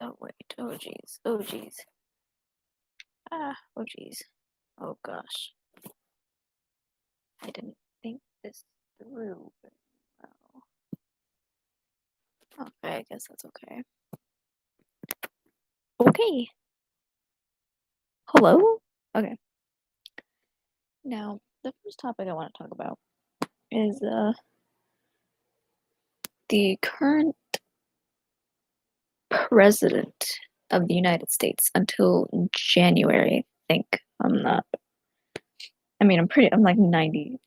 Oh wait. Oh jeez. Oh jeez. Oh jeez. Oh gosh. I didn't think this through very well. Okay, I guess that's okay. Okay. Hello? Okay. Now, the first topic I want to talk about is the current president of the United States until January, I think. I'm like 99%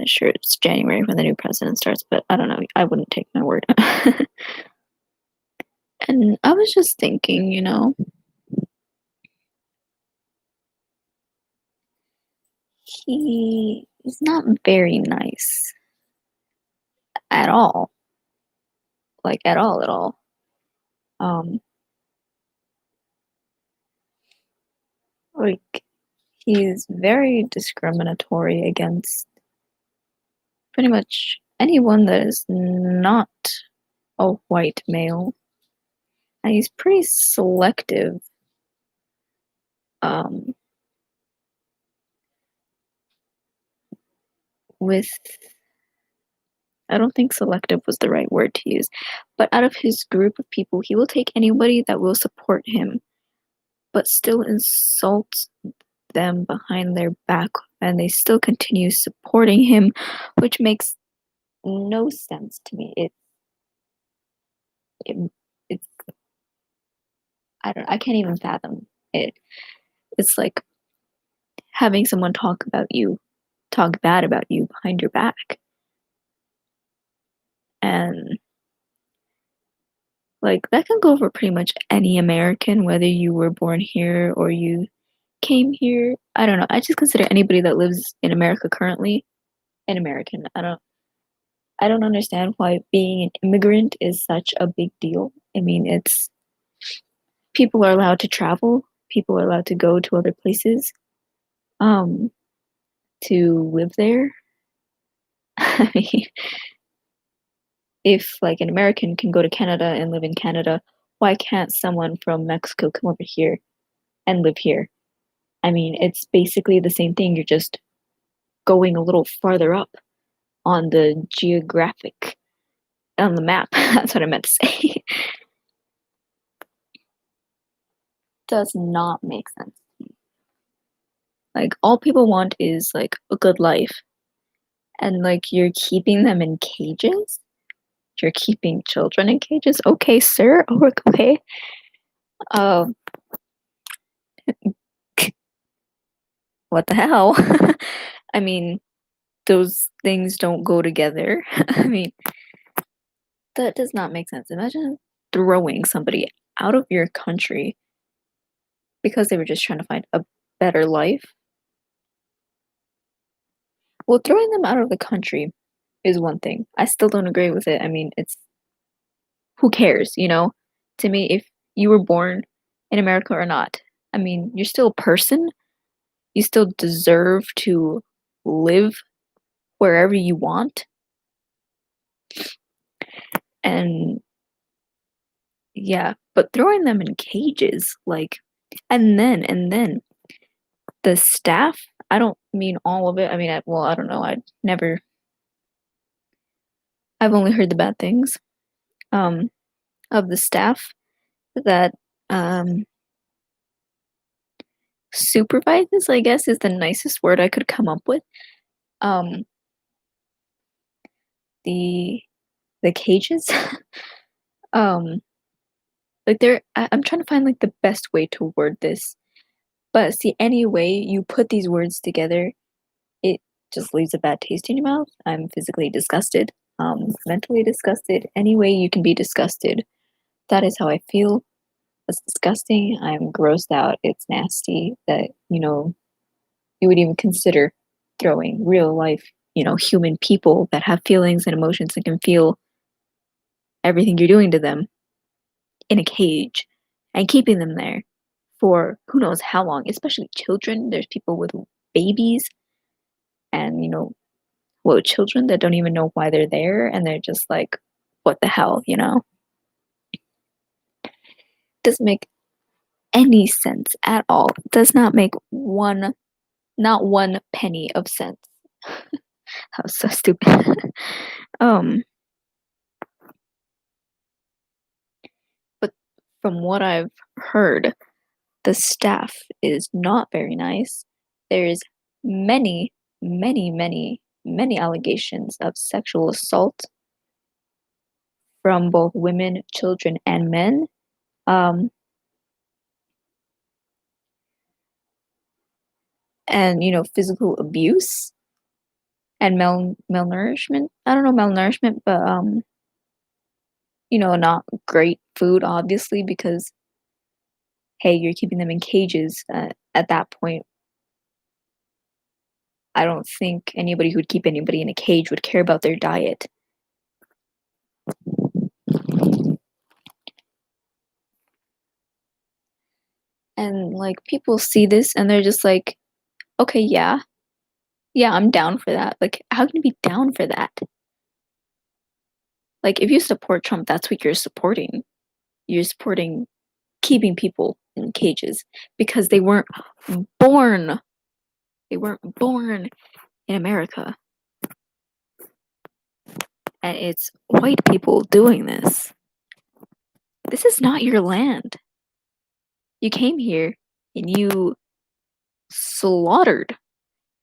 sure it's January when the new president starts, but I don't know. I wouldn't take my word. And I was just thinking, he is not very nice at all. Like, at all, at all. Um, like, he's very discriminatory against pretty much anyone that is not a white male. And he's pretty selective um, with, I don't think selective was the right word to use, but out of his group of people, he will take anybody that will support him, but still insult them behind their back, and they still continue supporting him, which makes no sense to me. It it's I can't even fathom it. It's like having someone talk bad about you behind your back. And like that can go for pretty much any American, whether you were born here or you came here. I don't know. I just consider anybody that lives in America currently an American. I don't understand why being an immigrant is such a big deal. I mean, it's people are allowed to travel, people are allowed to go to other places, um, to live there. I mean, if like an American can go to Canada and live in Canada, why can't someone from Mexico come over here and live here? I mean, it's basically the same thing. You're just going a little farther up on the geographic on the map. That's what I meant to say. Does not make sense. Like all people want is like a good life, and like you're keeping them in cages. You're keeping children in cages. Okay, sir. Oh, okay. Um, what the hell? I mean, those things don't go together. I mean, that does not make sense. Imagine throwing somebody out of your country because they were just trying to find a better life. Well, throwing them out of the country is one thing. I still don't agree with it. I mean, it's who cares, you know? To me, if you were born in America or not, I mean, you're still a person. You still deserve to live wherever you want. And yeah, but throwing them in cages, like, and then the staff, I don't mean all of it. I mean, well, I don't know. I've only heard the bad things um, of the staff that um, supervises, I guess, is the nicest word I could come up with. Um, the the cages, um, like I'm trying to find like the best way to word this, but see, any way you put these words together, it just leaves a bad taste in your mouth. I'm physically disgusted, mentally disgusted. Any way you can be disgusted, that is how I feel. That's disgusting. I'm grossed out. It's nasty that, you would even consider throwing real life, human people that have feelings and emotions and can feel everything you're doing to them in a cage and keeping them there for who knows how long, especially children. There's people with babies and, little children that don't even know why they're there and they're just like, what the hell, doesn't make any sense at all. It does not make not one penny of sense. That was so stupid. um, but from what I've heard, the staff is not very nice. There's many, many allegations of sexual assault from both women, children, and men. Um, and physical abuse and malnourishment. I don't know malnourishment, but not great food, obviously, because hey, you're keeping them in cages. At that point, I don't think anybody who would keep anybody in a cage would care about their diet. And like people see this and they're just like, okay, yeah, I'm down for that. Like, how can you be down for that? Like, if you support Trump, that's what you're supporting. You're supporting keeping people in cages because born. They weren't born in America. And it's white people doing this. This is not your land. You came here and you slaughtered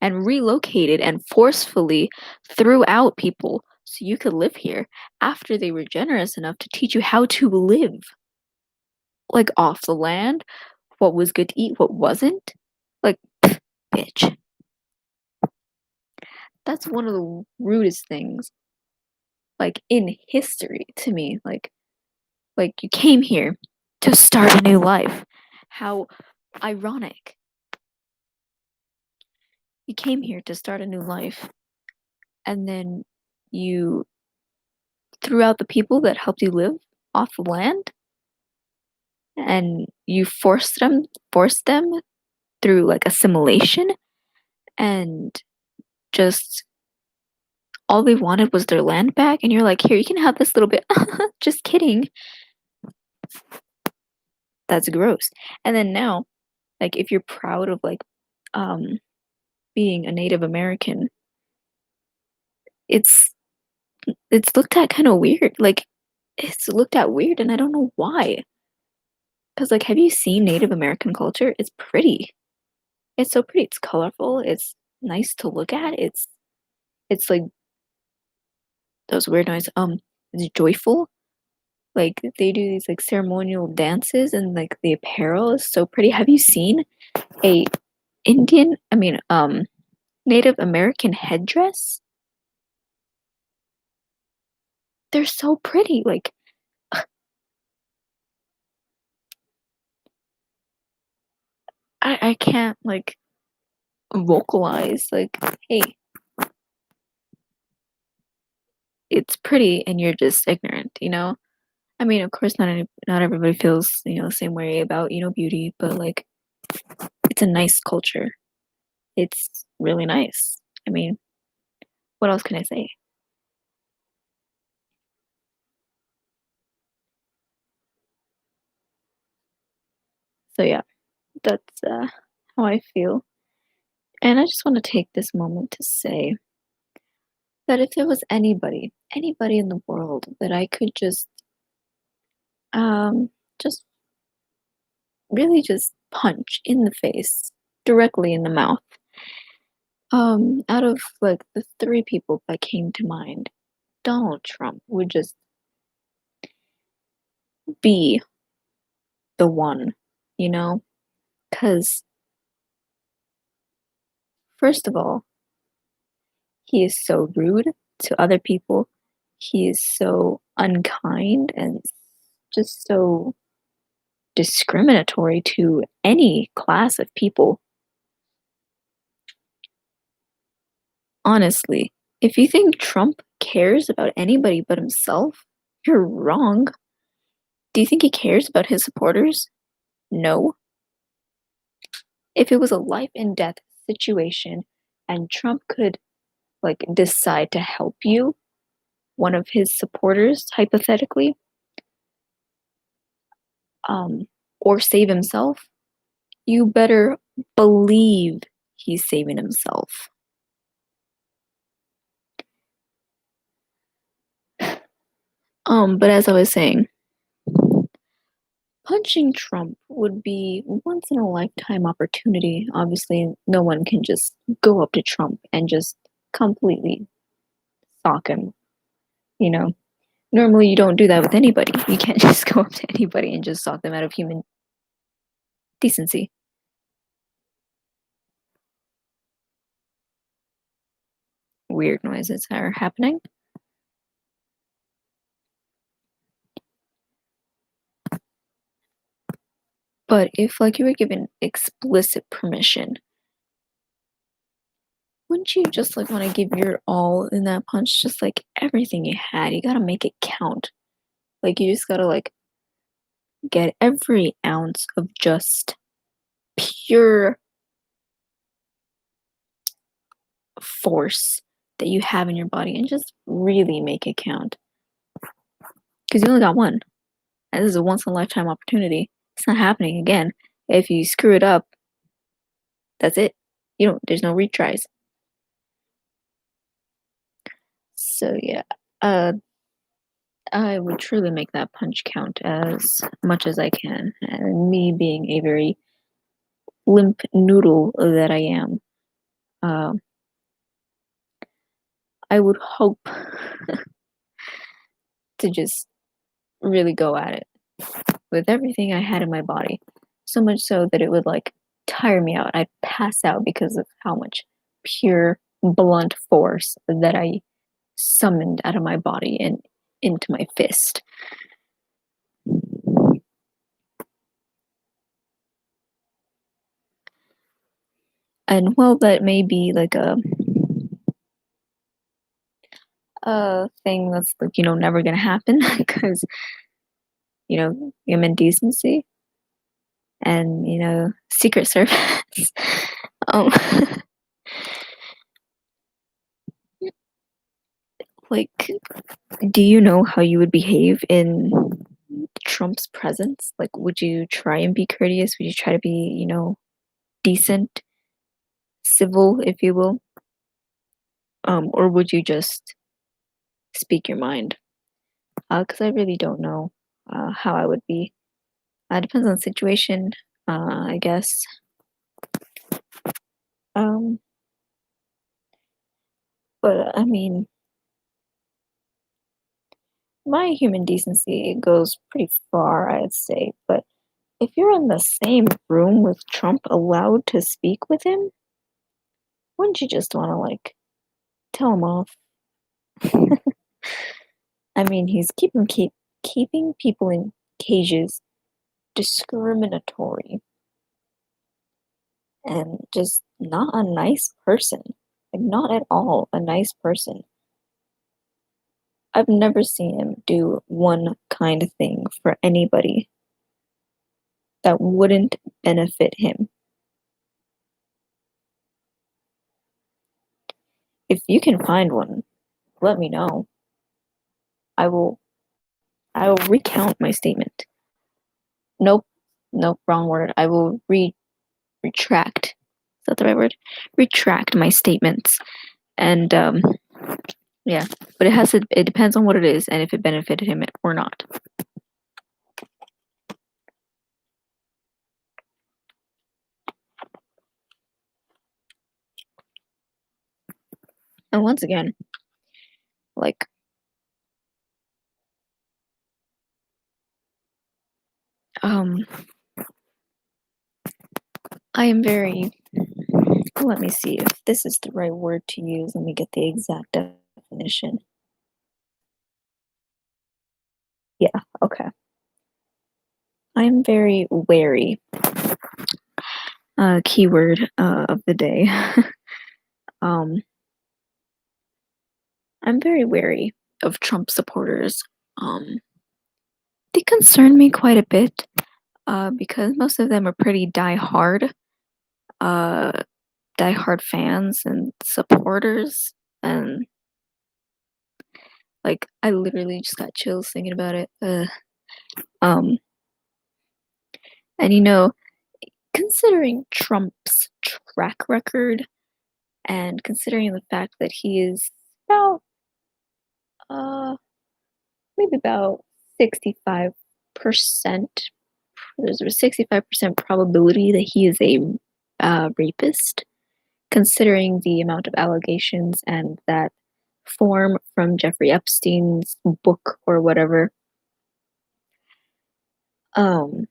and relocated and forcefully threw out people so you could live here after they were generous enough to teach you how to live. Like off the land, what was good to eat, what wasn't. Like, bitch. That's one of the rudest things, like, in history to me. Like you came here to start a new life. How ironic. You came here to start a new life, and then you threw out the people that helped you live off the land, and you forced them through like assimilation, and just all they wanted was their land back, and you're like, here, you can have this little bit. Just kidding. That's gross. And then now, like, if you're proud of like um being a Native American, it's it's looked at kind of weird. Like, it's looked at weird, and I don't know why. Because, like, have you seen Native American culture? It's pretty. It's so pretty. It's colorful. It's nice to look at. It's like those weird noises. It's joyful. Like they do these like ceremonial dances, and like the apparel is so pretty. Have you seen a Native American headdress? They're so pretty. Like I can't like vocalize like, hey, it's pretty and you're just ignorant, you know? I mean, of course not everybody feels, the same way about, beauty, but like it's a nice culture. It's really nice. I mean, what else can I say? So yeah, that's how I feel. And I just want to take this moment to say that if there was anybody in the world that I could um just really just punch in the face, directly in the mouth, out of like the three people that came to mind, Donald Trump would just be the one, you know? Because, first of all, he is so rude to other people. He is so unkind and just so discriminatory to any class of people. Honestly, if you think Trump cares about anybody but himself, you're wrong. Do you think he cares about his supporters? No. If it was a life and death situation and Trump could like decide to help you, one of his supporters hypothetically, or save himself, you better believe he's saving himself. But as I was saying, punching Trump would be once in a lifetime opportunity. Obviously, no one can just go up to Trump and just completely sock him, you know. Normally, you don't do that with anybody. You can't just go up to anybody and just sock them out of human decency. Weird noises are happening. But if like you were given explicit permission, wouldn't you just like want to give your all in that punch? Just like everything you had, you gotta make it count. Like you just gotta like get every ounce of just pure force that you have in your body and just really make it count. Because you only got one. And this is a once in a lifetime opportunity. It's not happening again. If you screw it up, that's it. There's no retries. So yeah. Uh I would truly make that punch count as much as I can. And me being a very limp noodle that I am, uh, I would hope to just really go at it with everything I had in my body. So much so that it would like tire me out. I'd pass out because of how much pure, blunt force that I summoned out of my body and into my fist. And well, that may be like a thing that's like, never gonna happen because, human decency and, Secret Service. um, like, do you know how you would behave in Trump's presence? Like, would you try and be courteous? Would you try to be, decent, civil, if you will? Or would you just speak your mind? Because I really don't know how I would be. Depends on the situation, I guess. Um, but I mean, my human decency goes pretty far, I'd say. But if you're in the same room with Trump, allowed to speak with him, wouldn't you just want to like tell him off? I mean, he's keeping people in cages, discriminatory, and just not a nice person. Like not at all a nice person. I've never seen him do one kind thing for anybody that wouldn't benefit him. If you can find one, let me know. I will I will recount my statement. Nope, nope, wrong word. I will retract. Is that the right word? Retract my statements. And yeah, but it depends on what it is and if it benefited him or not. And once again, like um I am very, let me see if this is the right word to use. Let me get the exact definition. Yeah, okay. I'm very wary. Keyword of the day. um, I'm very wary of Trump supporters. They concern me quite a bit because most of them are pretty uh, die-hard fans and supporters, and like I literally just got chills thinking about it. Um, And considering Trump's track record and considering the fact that he is about uh maybe about 65%, there's a 65% probability that he is a rapist, considering the amount of allegations and that form from Jeffrey Epstein's book or whatever. Um,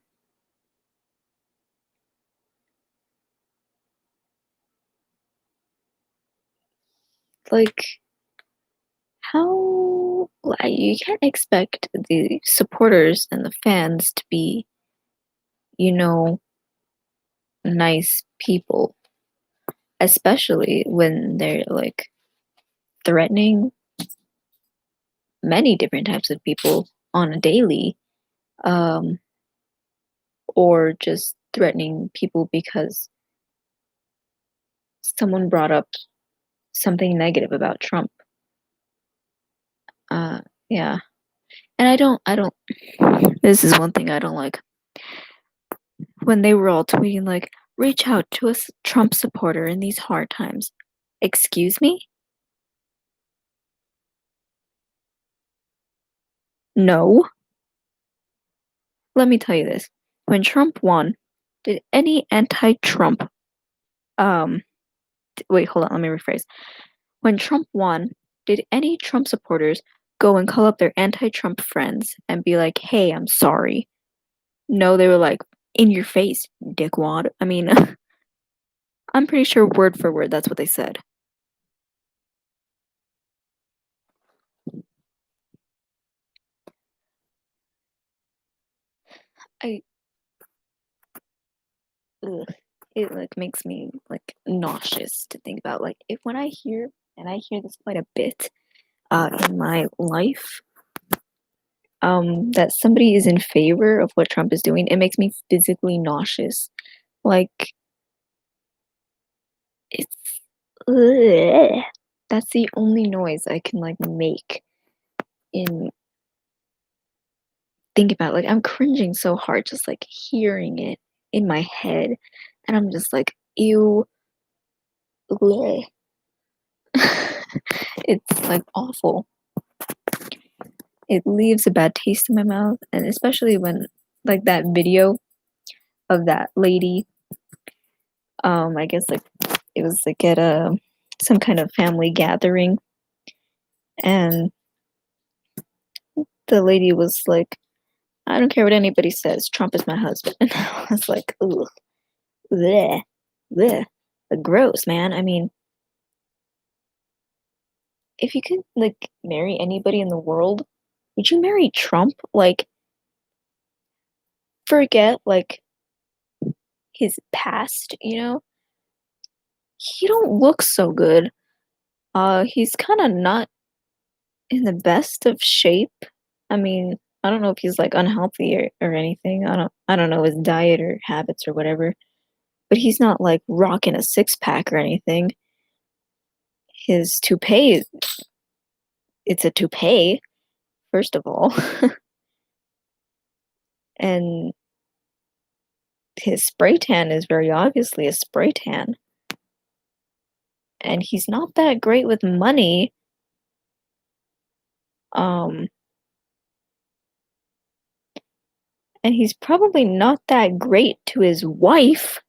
like, how you can't expect the supporters and the fans to be, you know, nice people, especially when they're like threatening many different types of people on a daily, um, or just threatening people because someone brought up something negative about Trump. Uh, yeah. And I don't this is one thing I don't like. When they were all tweeting like, reach out to a Trump supporter in these hard times. Excuse me? No. Let me tell you this. When Trump won, did any anti-Trump wait, hold on, let me rephrase. When Trump won, did any Trump supporters go and call up their anti-Trump friends and be like, "Hey, I'm sorry"? No, they were like, "In your face, dickwad." I mean, I'm pretty sure word for word that's what they said. I ugh, it like makes me like nauseous to think about. Like if when I hear and I hear this quite a bit in my life, that somebody is in favor of what Trump is doing, it makes me physically nauseous. Like it's ugh. That's the only noise I can like make in think about. Like I'm cringing so hard just like hearing it in my head, and I'm just like, ew, bleh. It's like awful. It leaves a bad taste in my mouth, and especially when like that video of that lady, I guess like it was like at a some kind of family gathering, and the lady was like, I don't care what anybody says, Trump is my husband. And I was like, ugh, bleh, bleh. Gross, man. I mean, if you could like marry anybody in the world, would you marry Trump? Like, forget like his past, he don't look so good. He's kind of not in the best of shape. I mean, I don't know if he's like unhealthy or anything. I don't know his diet or habits or whatever, but he's not like rocking a six pack or anything. His toupee, it's a toupee, first of all. And his spray tan is very obviously a spray tan. And he's not that great with money. Um, and he's probably not that great to his wife,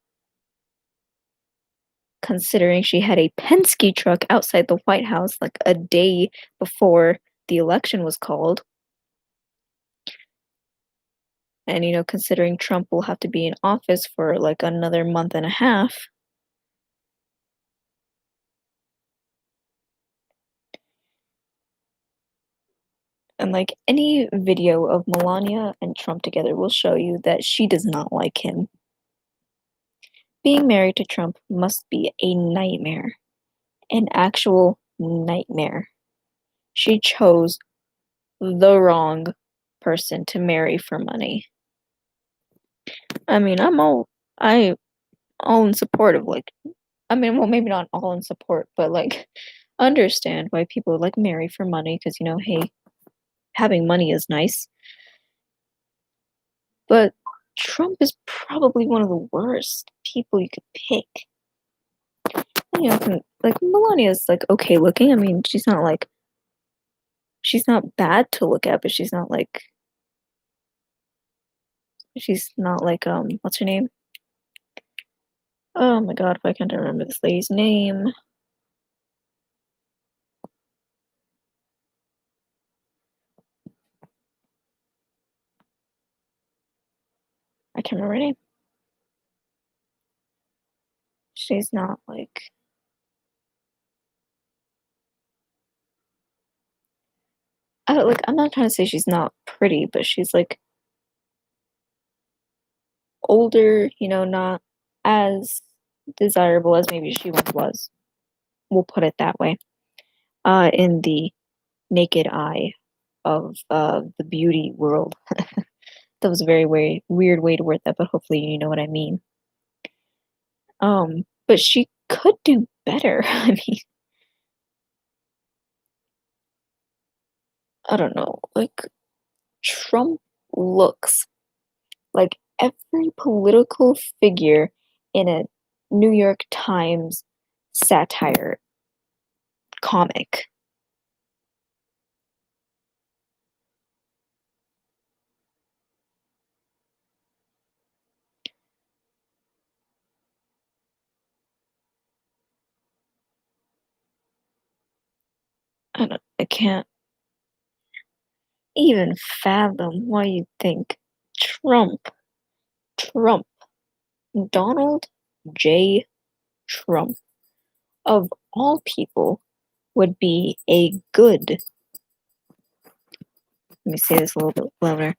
considering she had a Penske truck outside the White House like a day before the election was called. And, considering Trump will have to be in office for like another month and a half. And like any video of Melania and Trump together will show you that she does not like him. Being married to Trump must be a nightmare, an actual nightmare. She chose the wrong person to marry for money. I mean, I all in support of like, I mean, well, maybe not all in support, but like understand why people like marry for money because hey, having money is nice. But Trump is probably one of the worst people you could pick. You know, like Melania's like okay looking. I mean, she's not bad to look at, but she's not like what's her name? Oh my god, why can't I remember this lady's name? I can't remember her name. She's not like I don't like I'm not trying to say she's not pretty, but she's like older, you know, not as desirable as maybe she once was. We'll put it that way. In the naked eye of the beauty world. That was a very weird way to word that, but hopefully you know what I mean. But she could do better. I mean, I don't know. Like Trump looks like every political figure in a New York Times satire comic. I can't even fathom why you think Trump, Trump, Donald J. Trump, of all people, would be a good, let me say this a little bit louder,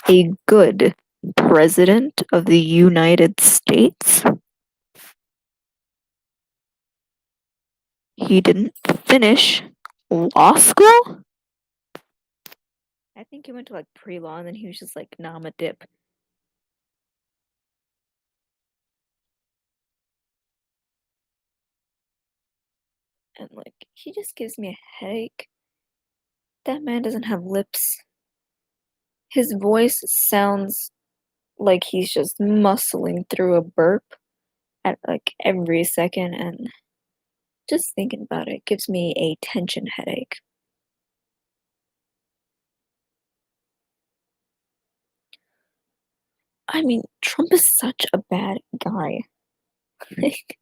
a good president of the United States. He didn't finish law school? I think he went to like pre law and then he was just like, nah, I'm a dip. And like, he just gives me a headache. That man doesn't have lips. His voice sounds like he's just muscling through a burp at like every second, and just thinking about it gives me a tension headache. I mean, Trump is such a bad guy. Like,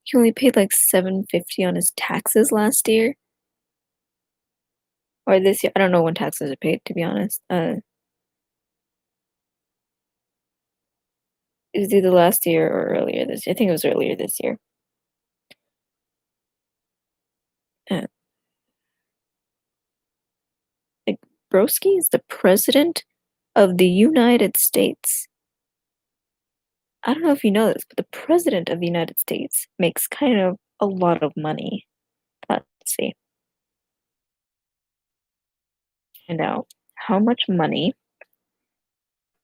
he only paid like 750 on his taxes last year or this year. I don't know when taxes are paid, to be honest. It was either last year or earlier this year. I think it was earlier this year. Uh, like, Broski is the president of the United States. I don't know if you know this, but the president of the United States makes kind of a lot of money. Let's see. Find out how much money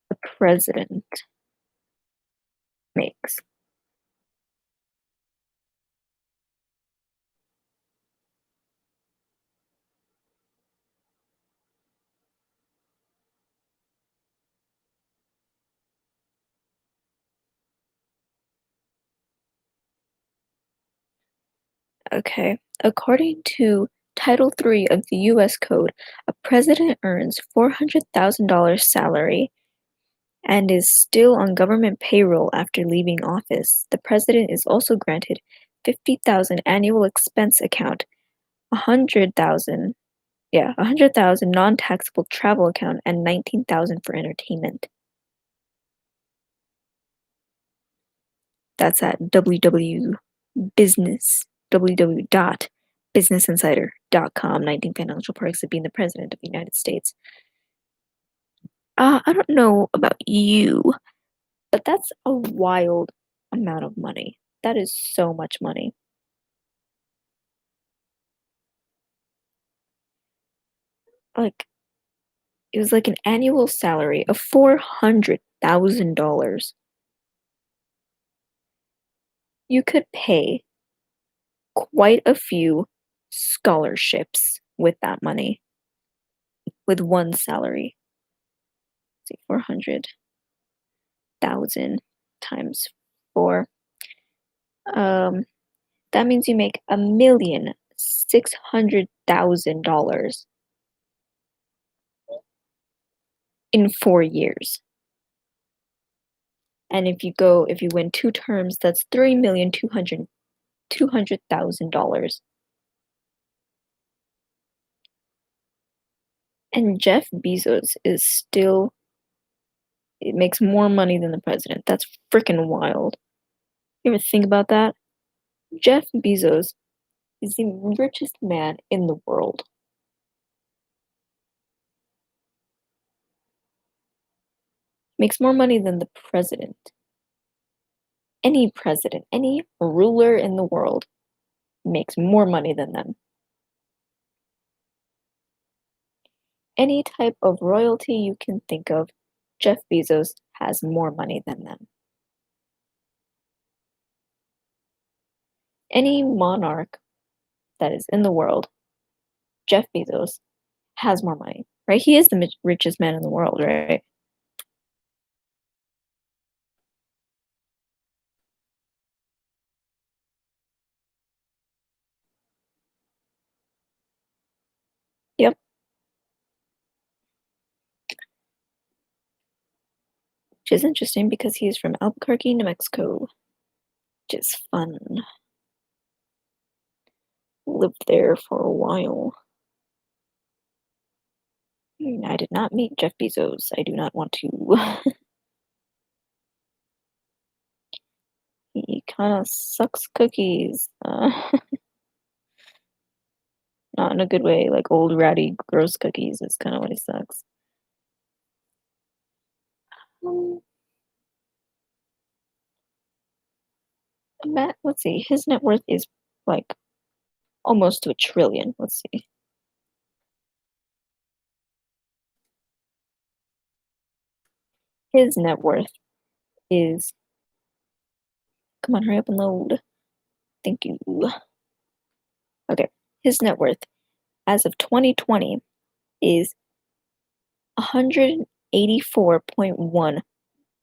the president makes. Okay. According to Title III of the U.S. Code, a president earns $400,000 salary and is still on government payroll after leaving office. The president is also granted 50,000 annual expense account, 100,000, yeah, 100,000 non-taxable travel account, and 19,000 for entertainment. That's at www.businessinsider.com. 19 financial perks of being the president of the United States. I don't know about you, but that's a wild amount of money. That is so much money. Like, it was like an annual salary of $400,000. You could pay quite a few scholarships with that money, with one salary. Let's see, 400. 200,000 times 4. Um, that means you make $1,600,000 in 4 years. And if you win 2 terms, that's $3,200,000. And Jeff Bezos is still it makes more money than the president. That's freaking wild. You ever think about that? Jeff Bezos is the richest man in the world. Makes more money than the president. Any president, any ruler in the world makes more money than them. Any type of royalty you can think of, Jeff Bezos has more money than them. Any monarch that is in the world, Jeff Bezos has more money, right? He is the richest man in the world, right? Yep. Which is interesting because he is from Albuquerque, New Mexico, which is fun. Lived there for a while. I did not meet Jeff Bezos. I do not want to. He kind of sucks cookies. Not in a good way, like old ratty gross cookies is kind of what he sucks. Um, Matt, let's see. His net worth is like almost to a trillion. Let's see. His net worth is. Come on, hurry up and load. Thank you. Okay. His net worth as of 2020 is 184.1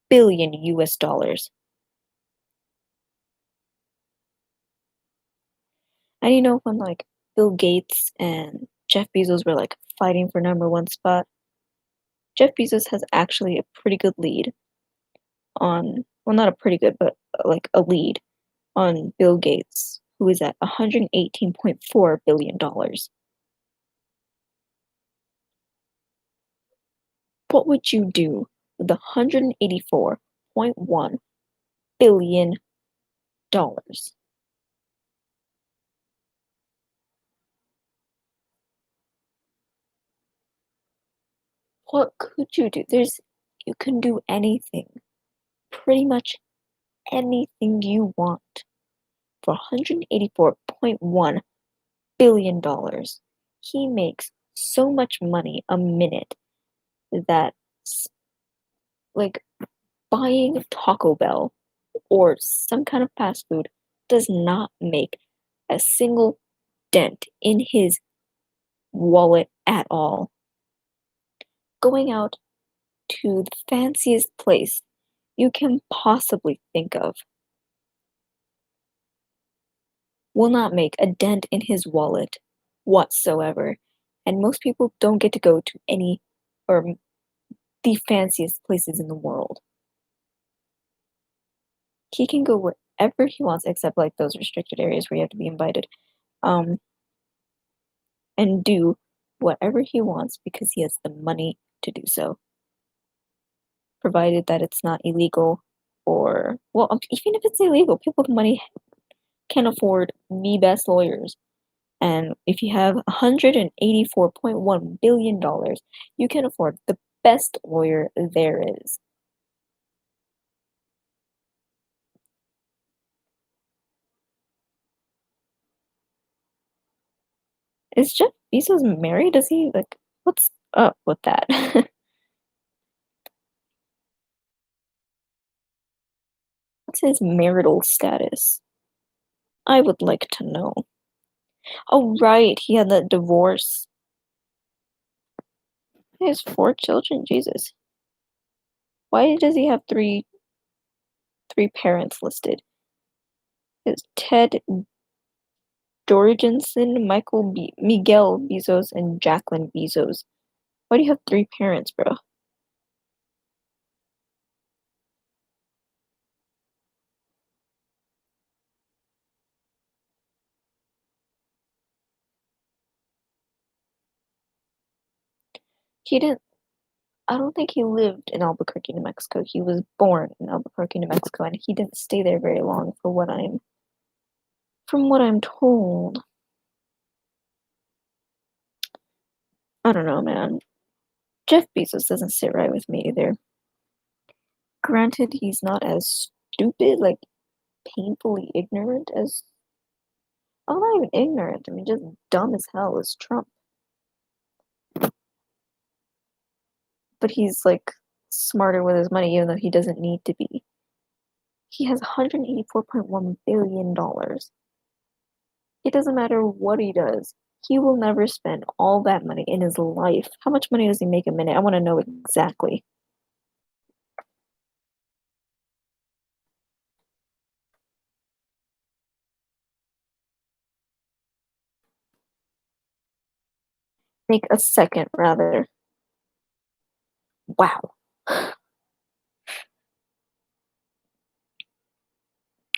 billion US dollars. And you know when like Bill Gates and Jeff Bezos were like fighting for number one spot, Jeff Bezos has actually a pretty good lead on, well, not a pretty good, but like a lead on Bill Gates, who is at $118.4 billion. What would you do with the $184.1 billion? What could you do? You can do anything, pretty much anything you want for $184.1 billion. He makes so much money a minute that like buying Taco Bell or some kind of fast food does not make a single dent in his wallet at all. Going out to the fanciest place you can possibly think of will not make a dent in his wallet whatsoever. And most people don't get to go to any or the fanciest places in the world. He can go wherever he wants, except like those restricted areas where you have to be invited, um, and do whatever he wants because he has the money to do so, provided that it's not illegal or, well, even if it's illegal, people with money can afford the best lawyers. And if you have $184.1 billion, you can afford the best lawyer there is. Is Jeff Bezos married? Is he like, what's up with that? What's his marital status? I would like to know. Oh, right, he had that divorce. He has 4 children, Jesus. Why does he have 3 three parents listed. It's Ted Jorgensen, Miguel Bezos, and Jacqueline Bezos. Why do you have three parents, bro? He didn't. I don't think he lived in Albuquerque, New Mexico. He was born in Albuquerque, New Mexico, and he didn't stay there very long, from what I'm told. I don't know, man. Jeff Bezos doesn't sit right with me either. Granted, he's not as stupid, like painfully ignorant as. I'm not even ignorant. I mean, just dumb as hell as Trump. But he's like smarter with his money, even though he doesn't need to be. He has $184.1 billion. It doesn't matter what he does. He will never spend all that money in his life. How much money does he make a minute? I want to know exactly. Make a second, rather. Wow.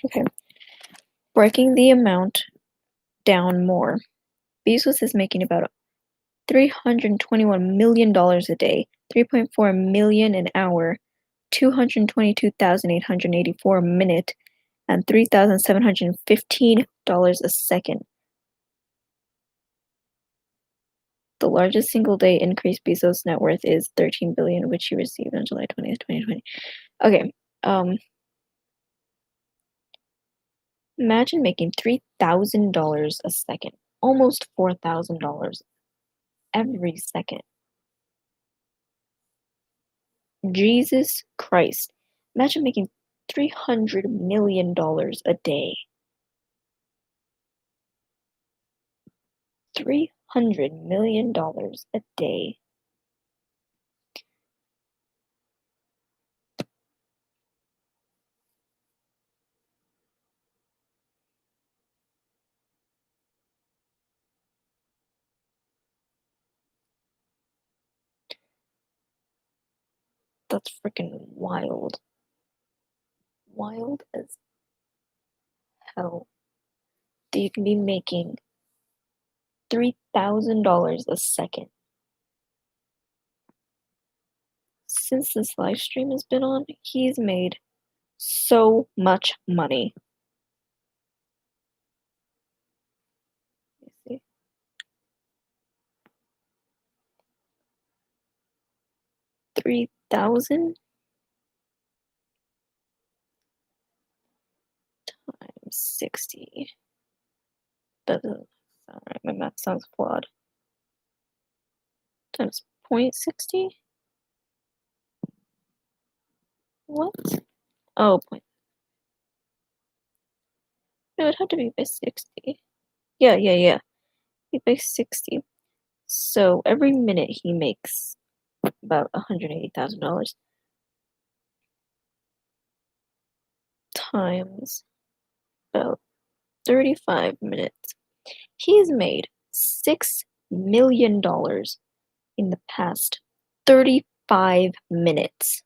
Okay. Breaking the amount down more. Bezos is making about $321 million a day, 3.4 million an hour, 222,884 a minute, and $3,715 a second. The largest single day increase Bezos' net worth is $13 billion, which he received on July 20th, 2020. Okay. Imagine making $3,000 a second, almost $4,000 every second. Jesus Christ. Imagine making $300 million a day. $300 million a day. That's freaking wild. Wild as hell. That you can be making $3,000 a second. Since this live stream has been on, he's made so much money. Let me see. 3,000 times 60. That doesn't sound right. My math sounds flawed. Times 0.60? What? Oh, point. It would have to be by 60. Yeah. He by 60. So every minute he makes about $180,000 times about 35 minutes. He's made $6 million in the past 35 minutes.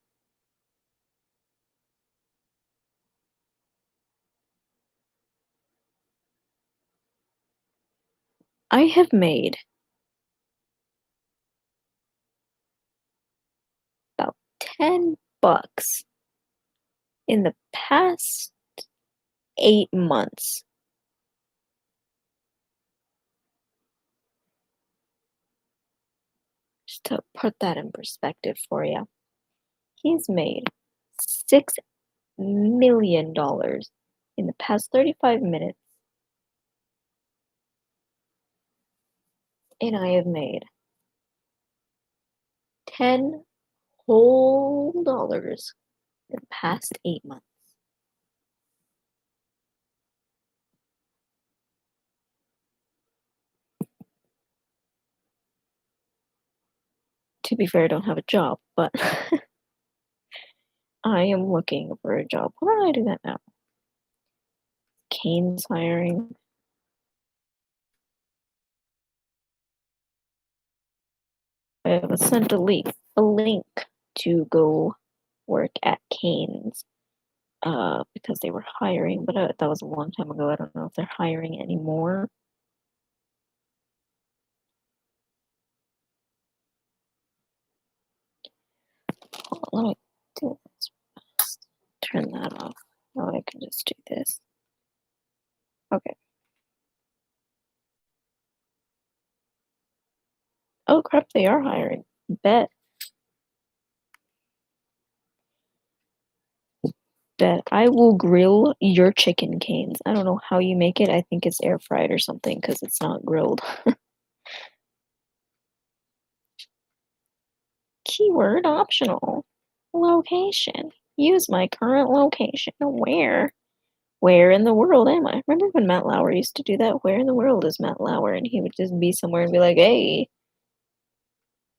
I have made about $10 in the past 8 months. Just to put that in perspective for you, he's made $6 million in the past 35 minutes, and I have made 10 whole dollars in the past 8 months. To be fair, I don't have a job, but I am looking for a job. Why don't I do that now? Kane's hiring. I was sent a link to go work at Kane's because they were hiring, but that was a long time ago. I don't know if they're hiring anymore. Hold on, let me do this first. Turn that off. Oh, I can just do this. Okay. Oh crap, they are hiring. Bet. Bet. I will grill your chicken, Canes. I don't know how you make it. I think it's air fried or something because it's not grilled. Keyword optional. Location. Use my current location. Where? Where in the world am I? Remember when Matt Lauer used to do that? Where in the world is Matt Lauer? And he would just be somewhere and be like, hey,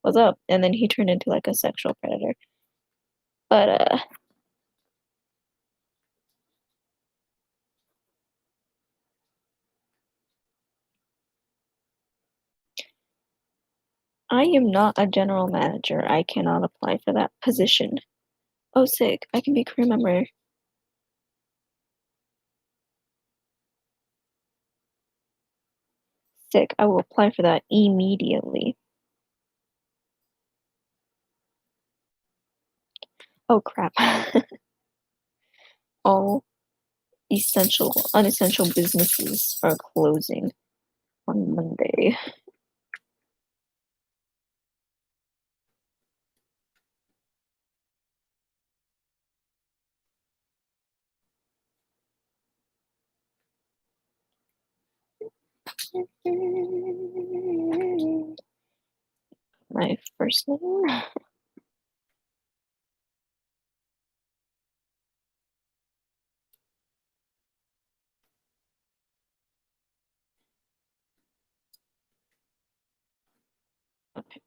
what's up? And then he turned into like a sexual predator. But I am not a general manager. I cannot apply for that position. Oh, sick. I can be crew member. Sick. I will apply for that immediately. Oh, crap. All unessential businesses are closing on Monday. My first name. Okay,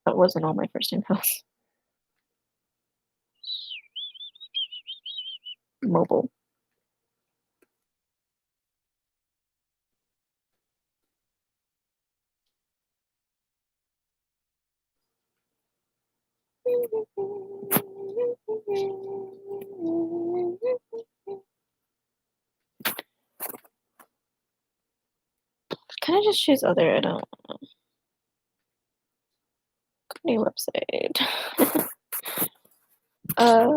that wasn't all my first name. That was mobile. Can I just choose other? I don't know. Company website. uh,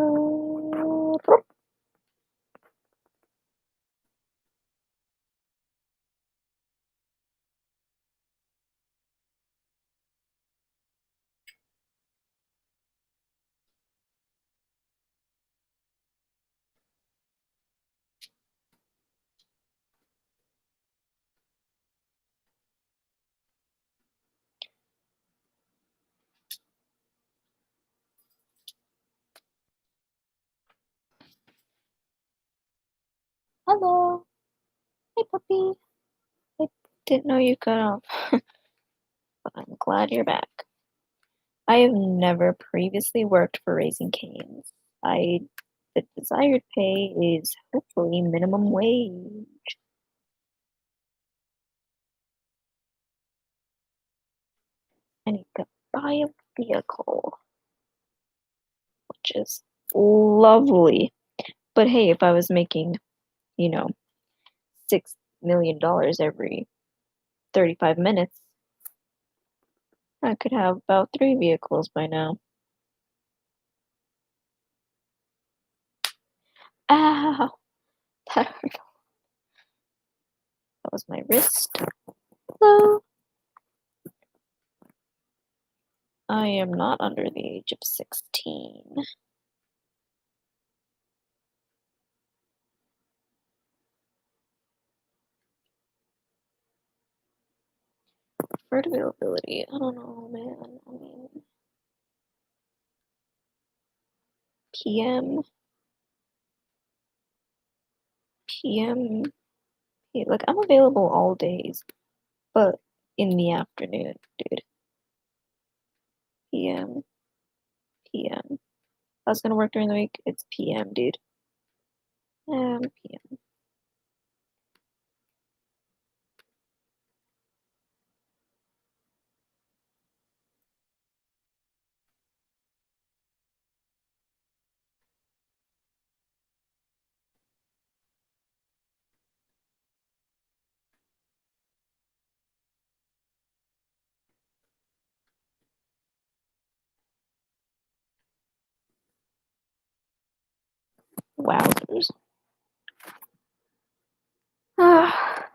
hello. Hey, puppy. I didn't know you got off, but I'm glad you're back. I have never previously worked for Raising Cane's. The desired pay is hopefully minimum wage. I need to buy a vehicle, which is lovely. But hey, if I was making, you know, $6 million every 35 minutes, I could have about 3 vehicles by now. Ow! That hurt. That was my wrist. Hello. I am not under the age of 16. For availability, I don't know, man. I mean, PM, PM. Like, I'm available all days, but in the afternoon, dude. PM, PM. I was gonna work during the week, it's PM, dude. PM. Wowzers. Ah,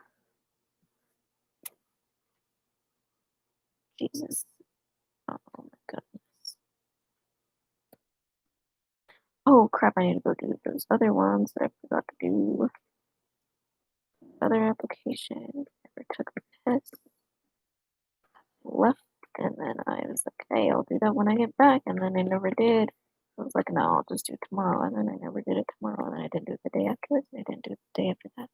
Jesus. Oh my goodness. Oh crap, I need to go do those other ones that I forgot to do. Other application. Never took the test. Left, and then I was like, hey, I'll do that when I get back, and then I never did. I was like, no, I'll just do it tomorrow, and then I never did it tomorrow, and then I didn't do it the day afterwards, and I didn't do it the day after that.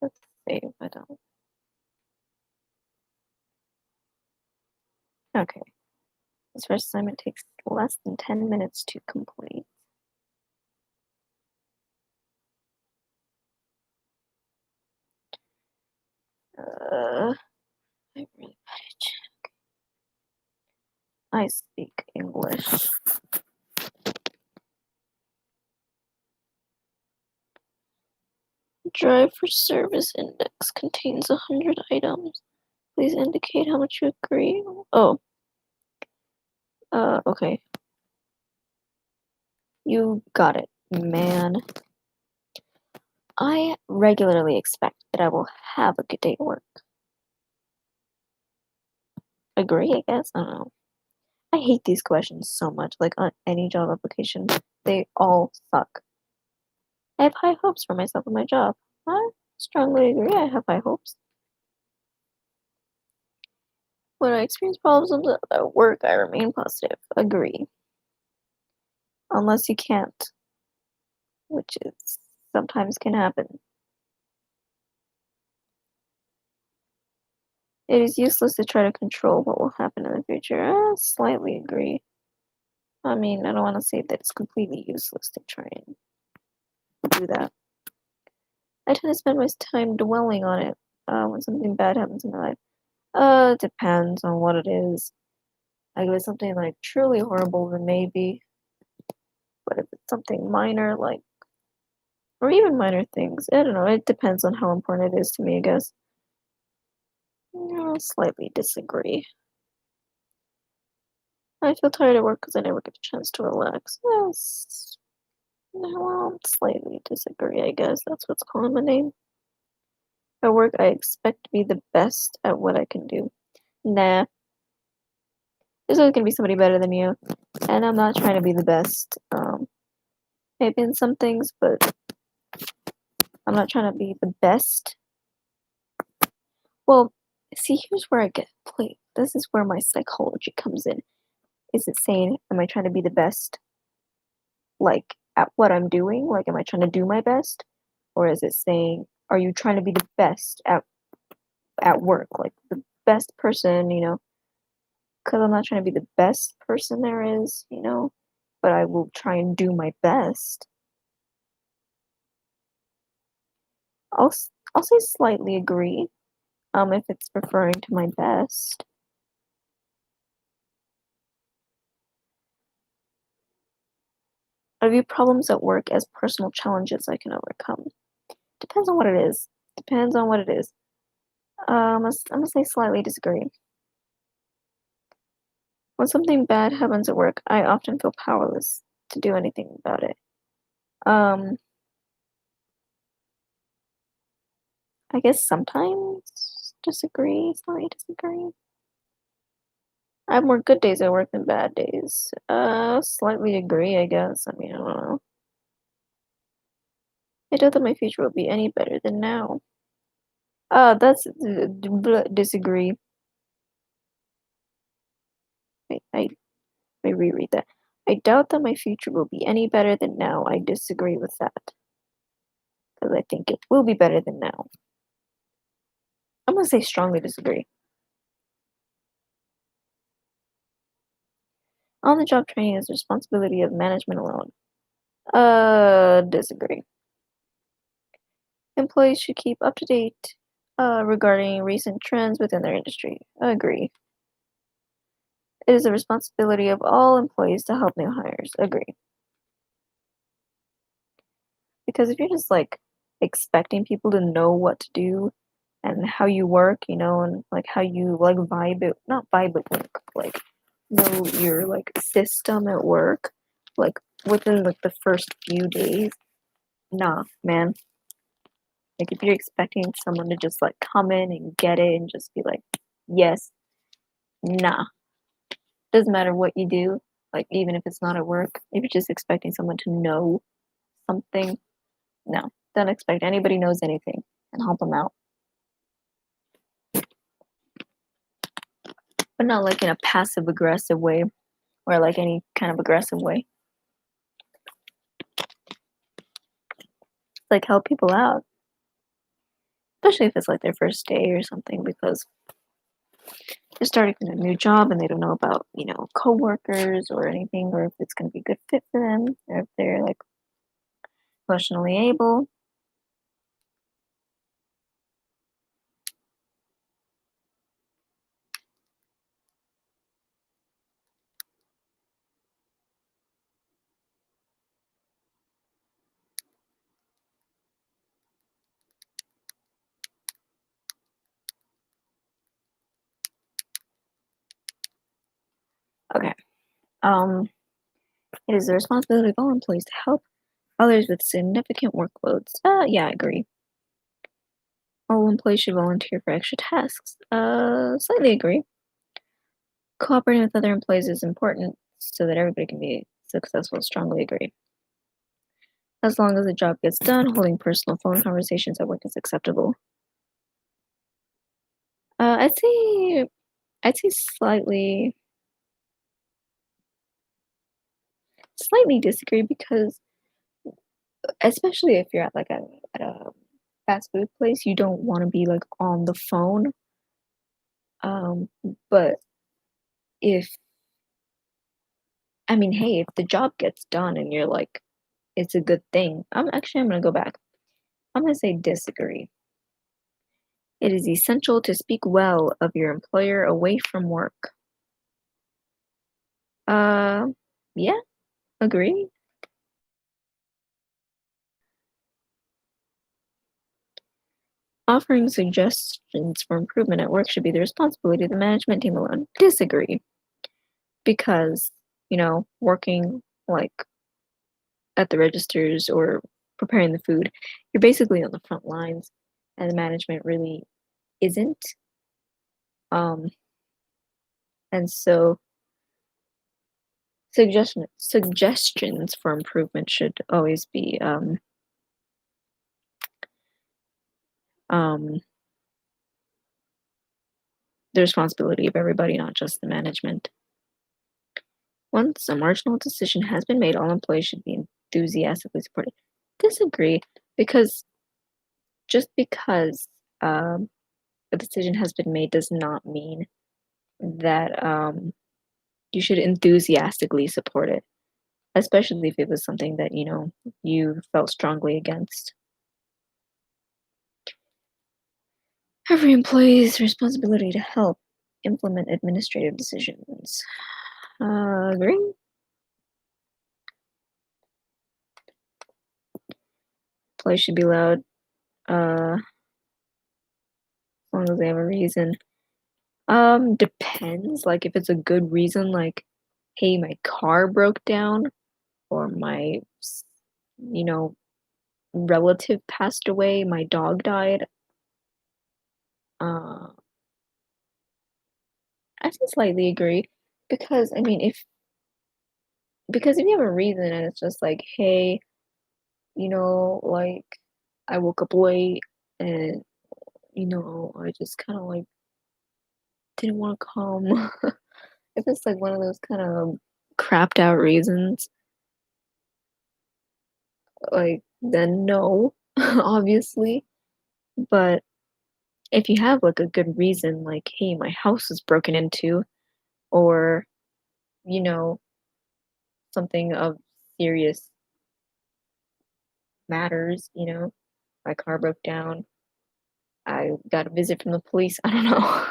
Let's see if I don't. Okay. This first assignment takes less than 10 minutes to complete. I really gotta check. I speak English. Drive for service index contains 100 items. Please indicate how much you agree. Oh. Okay. You got it, man. I regularly expect that I will have a good day at work. Agree, I guess? I don't know. I hate these questions so much. Like on any job application, they all suck. I have high hopes for myself and my job. I strongly agree, I have high hopes. When I experience problems at work, I remain positive. Agree. Unless you can't, which is sometimes can happen. It is useless to try to control what will happen in the future. I slightly agree. I mean, I don't want to say that it's completely useless to try and do that. I tend to spend my time dwelling on it when something bad happens in my life. It depends on what it is. Like if it's something like truly horrible, then maybe. But if it's something minor, like, or even minor things, I don't know. It depends on how important it is to me, I guess. I slightly disagree. I feel tired at work because I never get a chance to relax. Yes. Well, slightly disagree, I guess. That's what's calling my name. At work, I expect to be the best at what I can do. Nah, there's always gonna be somebody better than you, and I'm not trying to be the best. Maybe in some things, but I'm not trying to be the best. Well, see, here's where I get played. This is where my psychology comes in. Is it saying, am I trying to be the best, like, at what I'm doing? Like, am I trying to do my best? Or is it saying, are you trying to be the best at work? Like, the best person, because I'm not trying to be the best person there is, but I will try and do my best. I'll say slightly agree, if it's referring to my best. I view problems at work as personal challenges I can overcome. Depends on what it is. Depends on what it is. I'm gonna say slightly disagree. When something bad happens at work, I often feel powerless to do anything about it. Um, I guess sometimes disagree, slightly disagree. I have more good days at work than bad days. Slightly agree, I guess. I mean, I don't know. I doubt that my future will be any better than now. That's disagree. Let me reread that. I doubt that my future will be any better than now. I disagree with that because I think it will be better than now. I'm gonna say strongly disagree. On-the-job training is the responsibility of management alone. Disagree. Employees should keep up to date regarding recent trends within their industry. Agree. It is the responsibility of all employees to help new hires. Agree. Because if you're just like expecting people to know what to do and how you work, and like how you like vibe it, not vibe at work, like know your like system at work, like within like the first few days, nah, man. Like if you're expecting someone to just like come in and get it and just be like, yes, nah. Doesn't matter what you do, like even if it's not at work, if you're just expecting someone to know something, no. Don't expect anybody knows anything and help them out. But not like in a passive aggressive way or like any kind of aggressive way. Like help people out, especially if it's like their first day or something, because they're starting a new job and they don't know about, coworkers or anything, or if it's going to be a good fit for them, or if they're like emotionally able. Okay. Um, it is the responsibility of all employees to help others with significant workloads. Yeah, I agree. All employees should volunteer for extra tasks. Slightly agree. Cooperating with other employees is important so that everybody can be successful. Strongly agree. As long as the job gets done, holding personal phone conversations at work is acceptable. Uh, I'd say I'd say slightly disagree because especially if you're at a fast food place, you don't want to be like on the phone. Um, but if I mean, hey, if the job gets done and you're like, it's a good thing. I'm gonna go back. I'm gonna say disagree. It is essential to speak well of your employer away from work. Uh, yeah, agree. Offering suggestions for improvement at work should be the responsibility of the management team alone. Disagree. Because, working like at the registers or preparing the food, you're basically on the front lines and the management really isn't. Um, and so suggestions for improvement should always be um, the responsibility of everybody, not just the management. Once a marginal decision has been made, all employees should be enthusiastically supported. Disagree, because just because a decision has been made does not mean that you should enthusiastically support it, especially if it was something that you felt strongly against. Every employee's responsibility to help implement administrative decisions. Agree. Employees should be allowed as long as they have a reason. Depends. Like if it's a good reason, like, hey, my car broke down, or you know, relative passed away, my dog died. Uh, I can slightly agree because I mean, if you have a reason and it's just like, hey, like I woke up late and I just kind of like didn't want to come. If it's like one of those kind of crapped out reasons, like then no, obviously. But if you have like a good reason, like, hey, my house is broken into, or, you know, something of serious matters, my car broke down, I got a visit from the police, I don't know.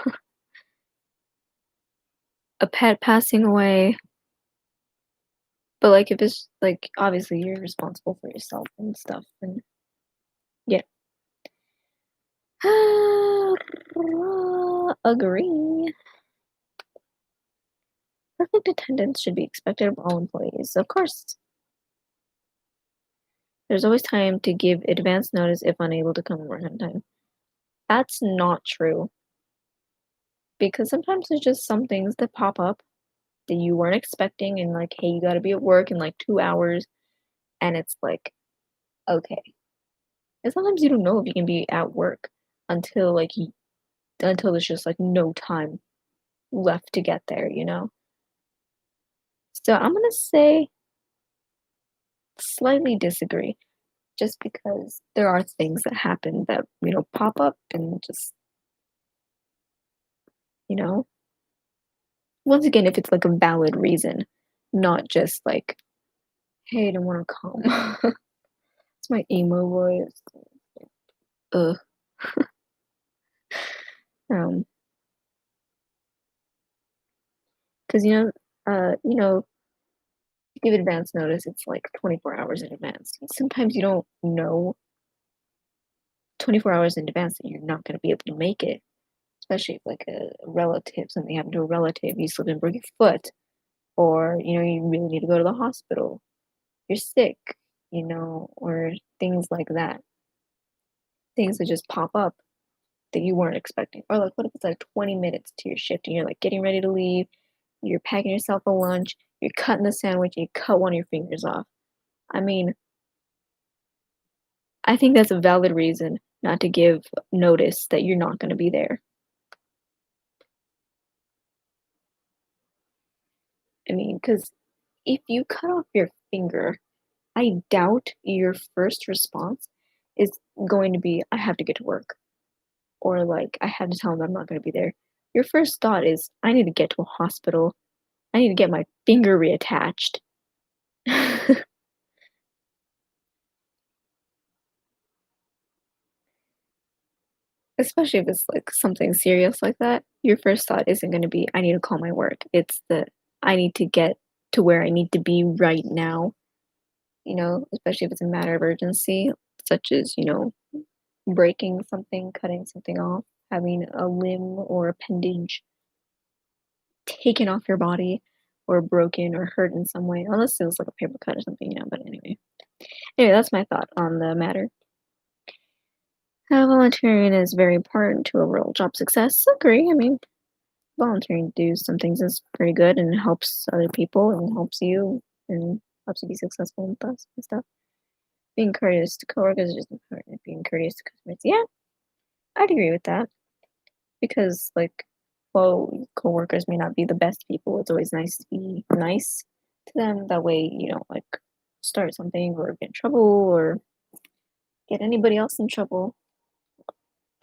A pet passing away, but, like, if it's like, obviously, you're responsible for yourself and stuff, and yeah. Agree. Perfect attendance should be expected of all employees. Of course, there's always time to give advance notice if unable to come to work on time. That's not true because sometimes there's just some things that pop up that you weren't expecting, and like, hey, you got to be at work in like 2 hours, and it's like, okay. And sometimes you don't know if you can be at work until until there's just like no time left to get there. So I'm gonna say slightly disagree, just because there are things that happen that pop up and just you know once again, if it's like a valid reason, not just like, hey, I don't want to come. It's my emo voice. Ugh. Um, because give advance notice. It's like 24 hours in advance. Sometimes you don't know 24 hours in advance that you're not going to be able to make it, especially if like a relative, something happened to a relative, you slip and break your foot, or you really need to go to the hospital, you're sick, or things like that. Things that just pop up that you weren't expecting. Or like, what if it's like 20 minutes to your shift and you're like getting ready to leave, you're packing yourself a lunch, you're cutting the sandwich, and you cut one of your fingers off. I mean, I think that's a valid reason not to give notice that you're not going to be there. I mean, because if you cut off your finger, I doubt your first response is going to be, I have to get to work, or like, I have to tell them I'm not going to be there. Your first thought is, I need to get to a hospital. I need to get my finger reattached. Especially if it's like something serious like that, your first thought isn't going to be, I need to call my work. It's the, I need to get to where I need to be right now, especially if it's a matter of urgency, such as, breaking something, cutting something off, having a limb or appendage taken off your body, or broken or hurt in some way, unless it was like a paper cut or something, but anyway. Anyway, that's my thought on the matter. Volunteering is very important to overall job success. Agree. I mean, volunteering to do some things is pretty good and helps other people and helps you and helps you be successful and stuff. Being courteous to coworkers is just important. Being courteous to customers, yeah, I'd agree with that because, like, while coworkers may not be the best people, it's always nice to be nice to them. That way, you don't like start something or get in trouble or get anybody else in trouble.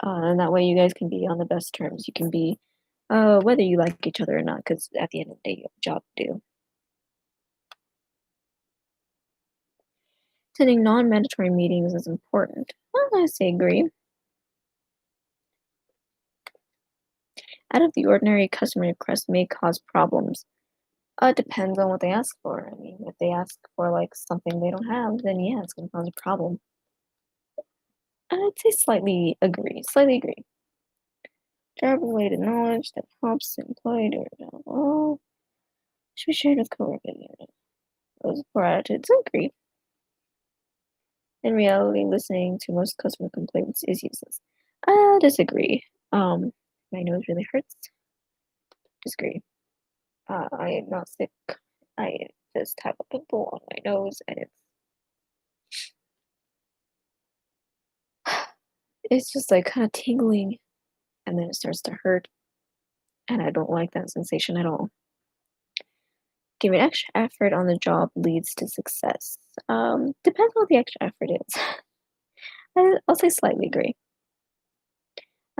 And that way, you guys can be on the best terms. You can be, whether you like each other or not, because at the end of the day, you have a job to do. Attending non-mandatory meetings is important. Well, I say agree. Out of the ordinary, customer requests may cause problems. It depends on what they ask for. I mean, if they ask for like something they don't have, then yeah, it's gonna cause a problem. I'd say slightly agree. Job-related knowledge that helps the employee do their job well should be shared with coworkers. Those poor attitudes, agree. In reality, listening to most customer complaints is useless. I disagree. My nose really hurts. Disagree. I am not sick. I just have a pimple on my nose, and it's just like kind of tingling, and then it starts to hurt, and I don't like that sensation at all. Giving extra effort on the job leads to success. Depends on what the extra effort is. I'll say slightly agree.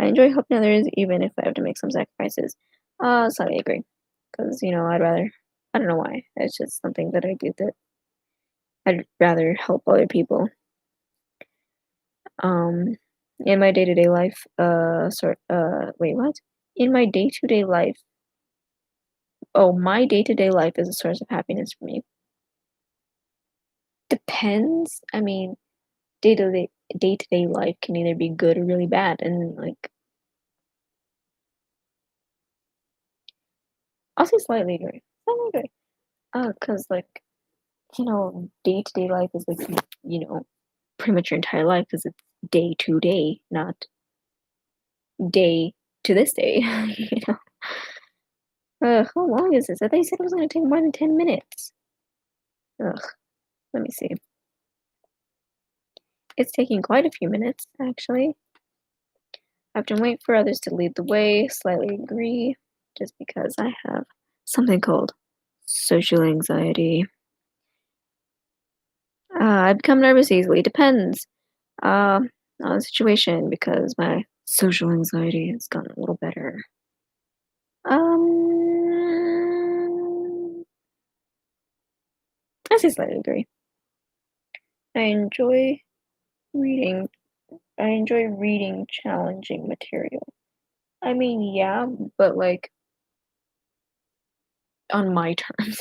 I enjoy helping others even if I have to make some sacrifices. Slightly agree. Because, I'd rather I don't know why. It's just something that I do that I'd rather help other people. Um, in my day-to-day life, wait, what? In my day-to-day life, oh, my day-to-day life is a source of happiness for me. Depends. I mean, day-to-day day-to-day life can either be good or really bad, and like I'll say slightly agree. Slightly agree. 'Cause like, day-to-day life is like, pretty much your entire life because it's day to day, not day to this day. you know. How long is this? I thought you said it was gonna take more than 10 minutes. Ugh, let me see. It's taking quite a few minutes, actually. I often wait for others to lead the way, slightly agree, just because I have something called social anxiety. I become nervous easily. Depends on the situation because my social anxiety has gotten a little better. Um, I say slightly agree. I enjoy reading. I enjoy reading challenging material. I mean, yeah, but like on my terms.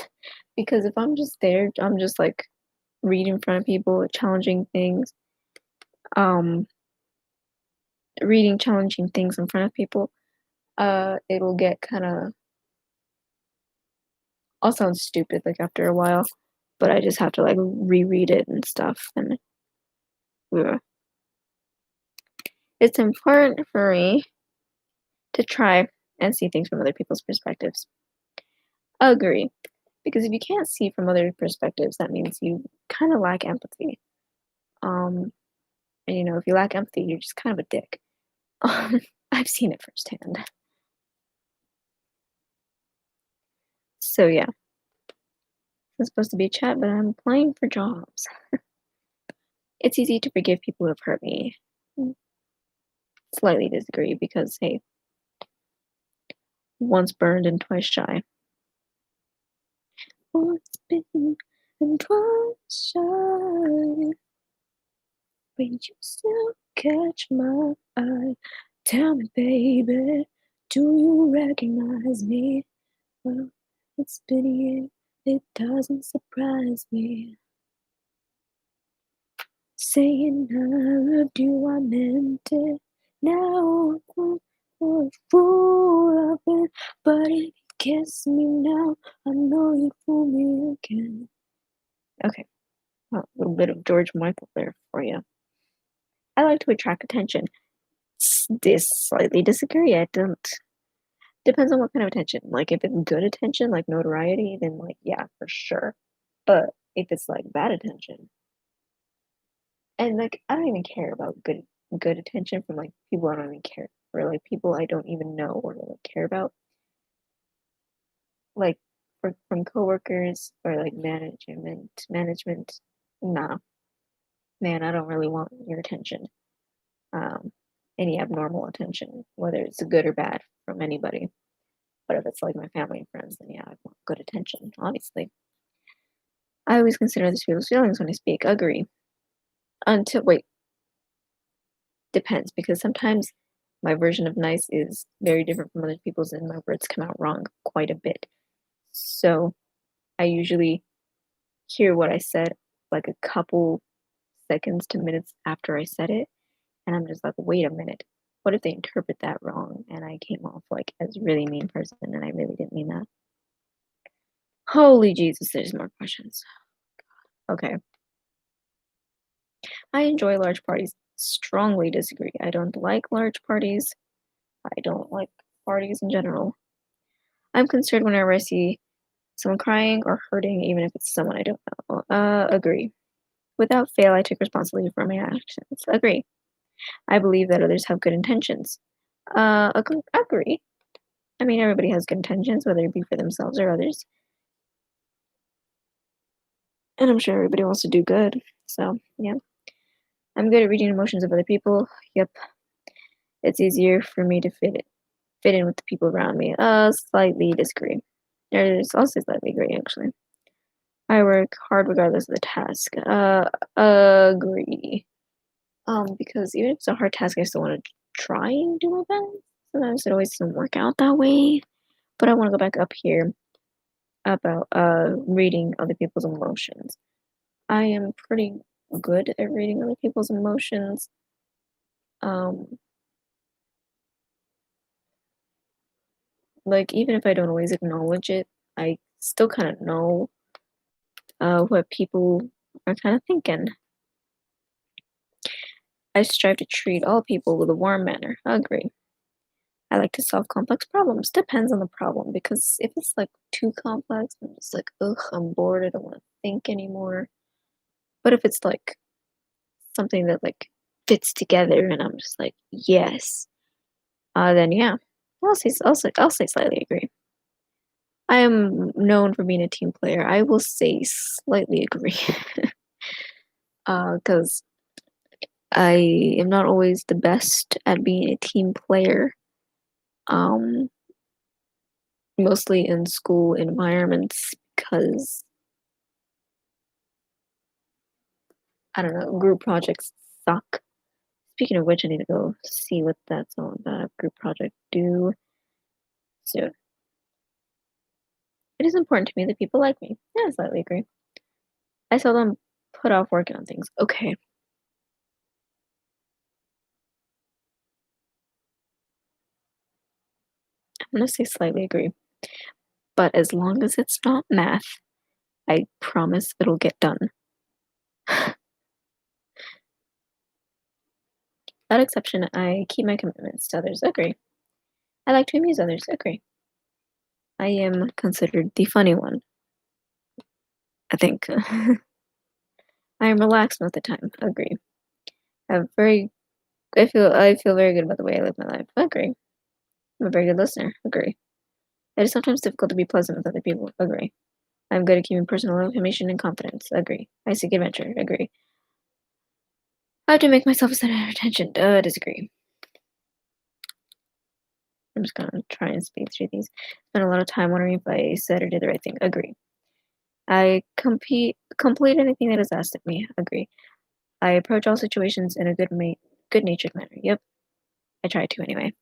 Because if I'm just there, I'm just like reading in front of people, um, reading challenging things in front of people, it'll get kind of, I'll sound stupid like after a while, but I just have to like reread it and stuff. And ugh. It's important for me to try and see things from other people's perspectives. Agree. Because if you can't see from other perspectives, that means you kind of lack empathy. Um, and if you lack empathy, you're just kind of a dick. I've seen it firsthand. So yeah, it's supposed to be a chat, but I'm applying for jobs. It's easy to forgive people who have hurt me. Mm, Slightly disagree because hey, once burned and twice shy. Once bitten and twice shy. When you still catch my eye, tell me, baby, do you recognize me? Well, it's been a year, it doesn't surprise me. Saying I loved you, I meant it. Now I'm a fool I've been, but if you kiss me now, I know you fool me again. Okay, well, a little bit of George Michael there for you. I like to attract attention. This slightly disagree. I don't. Depends on what kind of attention. Like if it's good attention, like notoriety, then like yeah, for sure. But if it's like bad attention, and like I don't even care about good attention from like people I don't even care for, like people I don't even know or like care about, like from coworkers or like management. Nah, man, I don't really want your attention. Um, any abnormal attention, whether it's good or bad from anybody. But if it's like my family and friends, then yeah, I want good attention, obviously. I always consider other people's feelings when I speak. Agree. Until wait, depends because sometimes my version of nice is very different from other people's, and my words come out wrong quite a bit. So I usually hear what I said like a couple seconds to minutes after I said it, and I'm just like, wait a minute. What if they interpret that wrong and I came off like as a really mean person and I really didn't mean that? Holy Jesus, there's more questions. Okay. I enjoy large parties. Strongly disagree. I don't like large parties. I don't like parties in general. I'm concerned whenever I see someone crying or hurting, even if it's someone I don't know. Agree. Without fail, I take responsibility for my actions. Agree. I believe that others have good intentions. Agree. I mean, everybody has good intentions, whether it be for themselves or others. And I'm sure everybody wants to do good. So, yeah. I'm good at reading emotions of other people. Yep. It's easier for me to fit in with the people around me. Slightly disagree. There's also slightly agree, actually. I work hard regardless of the task. Agree. Because even if it's a hard task, I still want to try and do my best. Sometimes it always doesn't work out that way. But I want to go back up here about reading other people's emotions. I am pretty good at reading other people's emotions. Um, like even if I don't always acknowledge it, I still kind of know what people are kind of thinking. I strive to treat all people with a warm manner. Agree. I like to solve complex problems. Depends on the problem because if it's like too complex, I'm just like, ugh, I'm bored. I don't want to think anymore. But if it's like something that like fits together and I'm just like, yes, then yeah, I'll say slightly agree. I am known for being a team player. I will say slightly agree. Because I am not always the best at being a team player. Um, Mostly in school environments because I don't know, group projects suck. Speaking of which, I need to go see what that's all about. Group project due soon. It is important to me that people like me. Yeah, I slightly agree. I seldom put off working on things. Okay, I'm gonna say slightly agree. But as long as it's not math, I promise it'll get done. Without exception, I keep my commitments to others. Agree. I like to amuse others. Agree. I am considered the funny one, I think. I am relaxed most of the time. Agree. I have very I feel very good about the way I live my life. Agree. I'm a very good listener. Agree. It is sometimes difficult to be pleasant with other people. Agree. I'm good at keeping personal information in confidence. Agree. I seek adventure. Agree. I have to make myself a center of attention. Disagree. I'm just gonna try and speed through these. Spend a lot of time wondering if I said or did the right thing. Agree. I complete anything that is asked of me. Agree. I approach all situations in a good-natured manner. Yep, I try to anyway.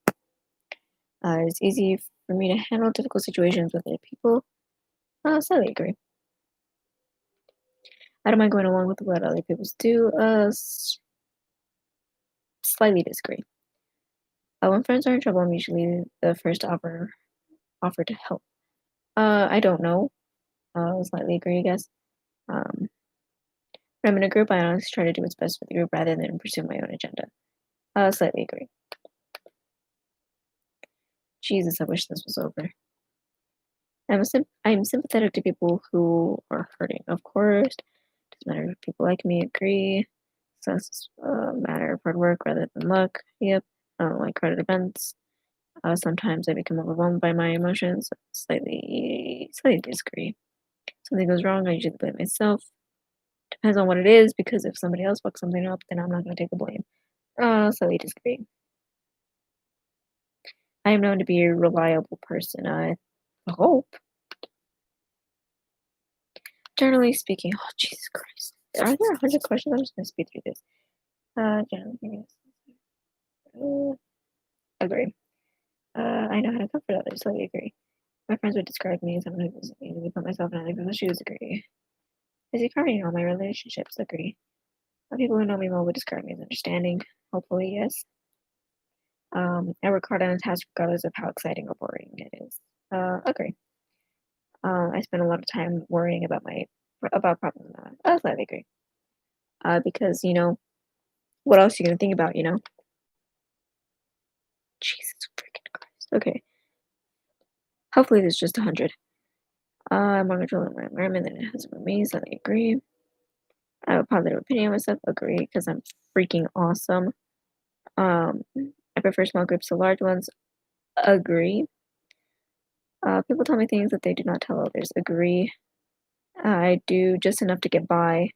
It's easy for me to handle difficult situations with other people. Slightly agree. I don't mind going along with what other people do. Slightly disagree. When friends are in trouble, I'm usually the first to offer to help. I don't know. Slightly agree, I guess. Um, when I'm in a group, I honestly try to do what's best for the group rather than pursue my own agenda. Slightly agree. Jesus, I wish this was over. I'm sympathetic to people who are hurting. Of course, doesn't matter if people like me. Agree. Success is a matter of hard work rather than luck. Yep. I don't like credit events. Sometimes I become overwhelmed by my emotions. Slightly disagree. Something goes wrong, I usually blame myself. Depends on what it is, because if somebody else fucks something up, then I'm not going to take the blame. Slightly disagree. I am known to be a reliable person. I hope. Generally speaking, oh Jesus Christ, are there 100 questions? I'm just going to speed through this. Generally speaking, agree. I know how to comfort others. Slightly agree. My friends would describe me as someone who doesn't easily put myself in other people's shoes. Agree. I see carving in all my relationships. Agree. People who know me well would describe me as understanding. Hopefully, yes. I work hard on a task regardless of how exciting or boring it is. Agree. I spend a lot of time worrying about problems. I slightly agree. Because what else are you gonna think about? Jesus freaking Christ. Okay. Hopefully, there's just 100. I'm more control of my environment than it has for me. Slightly agree. I have a positive opinion of myself. Agree, because I'm freaking awesome. I prefer small groups to large ones. Agree. People tell me things that they do not tell others. Agree. I do just enough to get by.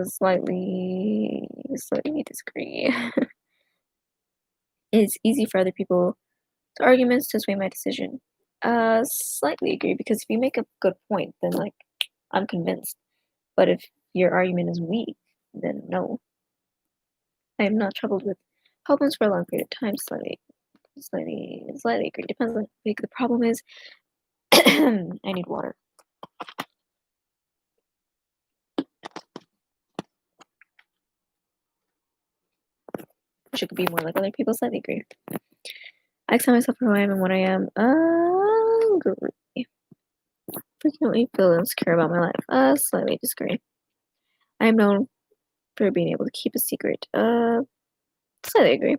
Slightly disagree. It's easy for other people to arguments to sway my decision. Slightly agree, because if you make a good point, then, like, I'm convinced. But if your argument is weak, then no. I am not troubled with problems for a long period of time. Slightly agree. Depends on how big the problem is. I need water. Should be more like other people. Slightly agree. I accept myself for who I am and what I am. Agree. Frequently feel insecure about my life. Slightly disagree. I am known for being able to keep a secret. Slightly agree.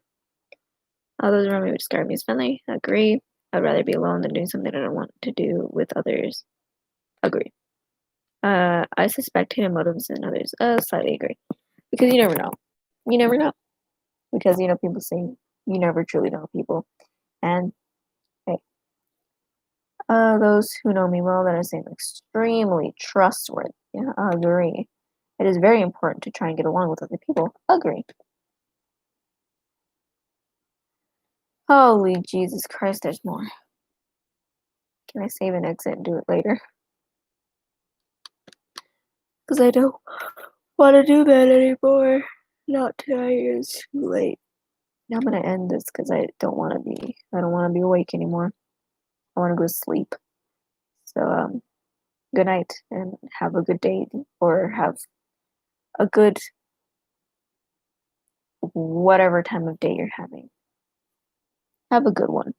All those around me would describe me as friendly. Agree. I'd rather be alone than doing something I don't want to do with others. Agree. I suspect hidden motives in others. Slightly agree. Because you never know. You never know. Because, people say you never truly know people. And, hey, those who know me well, that I say I'm extremely trustworthy. Yeah, agree. It is very important to try and get along with other people. Agree. Holy Jesus Christ, there's more. Can I save and exit and do it later? Because I don't want to do that anymore. Not tonight, it's too late. Now I'm gonna end this because I don't want to be awake anymore. I want to go to sleep. So, good night and have a good day, or have a good whatever time of day you're having. Have a good one.